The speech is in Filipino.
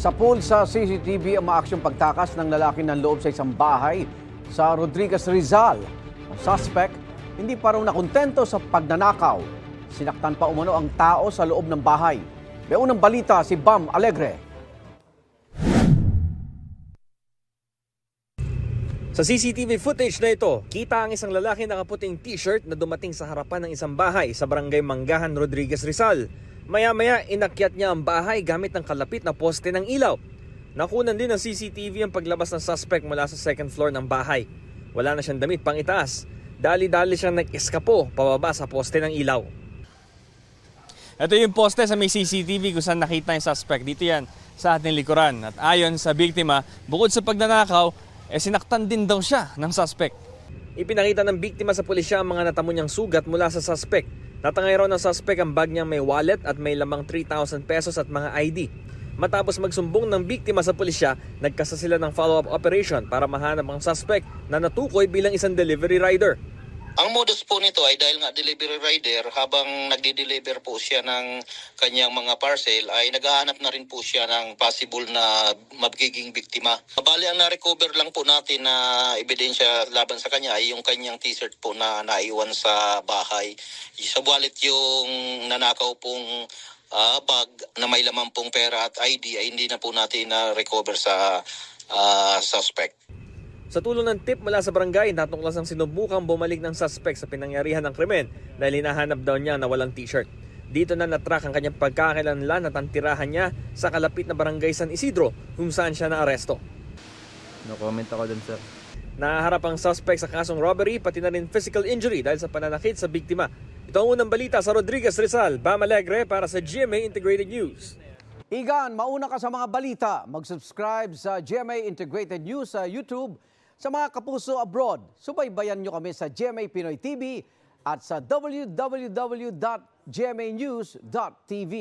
Sa pool sa CCTV ang maaksyong pagtakas ng lalaki ng loob sa isang bahay sa Rodriguez, Rizal. Ang suspect, hindi pa raw nakontento sa pagnanakaw. Sinaktan pa umano ang tao sa loob ng bahay. May unang balita si Bam Alegre. Sa CCTV footage na ito, kita ang isang lalaki nakaputing t-shirt na dumating sa harapan ng isang bahay sa barangay Manggahan, Rodriguez, Rizal. Maya-maya, inakyat niya ang bahay gamit ng kalapit na poste ng ilaw. Nakunan din ng CCTV ang paglabas ng suspect mula sa second floor ng bahay. Wala na siyang damit pang itaas. Dali-dali siyang nag-eskapo pababa sa poste ng ilaw. Ito yung poste sa may CCTV kung saan nakita yung suspect. Dito yan sa ating likuran. At ayon sa biktima, bukod sa pagnanakaw, sinaktan din daw siya ng suspect. Ipinakita ng biktima sa pulisya ang mga natamo niyang sugat mula sa suspect. Natangay raw ng suspect ang bag niya may wallet at may lamang 3,000 pesos at mga ID. Matapos magsumbong ng biktima sa pulisya, nagkasa sila ng follow-up operation para mahanap ang suspect na natukoy bilang isang delivery rider. Ang modus po nito ay dahil nga delivery rider, habang nagde-deliver po siya ng kanyang mga parcel ay naghahanap na rin po siya ng possible na magiging biktima. Bali ang na-recover lang po natin na ebidensya laban sa kanya ay yung kanyang t-shirt po na naiwan sa bahay. Sa wallet yung nanakaw pong bag na may laman pong pera at ID ay hindi na po natin na-recover sa suspect. Sa tulong ng tip mula sa barangay, natuklas ang sinubukang bumalik ng suspect sa pinangyarihan ng krimen dahil hinahanap daw niya na walang t-shirt. Dito na natrack ang kanyang pagkakakilanlan at ang tirahan niya sa kalapit na barangay San Isidro kung saan siya naaresto. No comment ako dun, sir. Naharap ang suspect sa kasong robbery pati na rin physical injury dahil sa pananakit sa biktima. Ito ang unang balita sa Rodriguez, Rizal. Bam Alegre para sa GMA Integrated News. Igan, mauna ka sa mga balita. Mag-subscribe sa GMA Integrated News sa YouTube. Sa mga kapuso abroad, subaybayan nyo kami sa GMA Pinoy TV at sa www.gmanews.tv.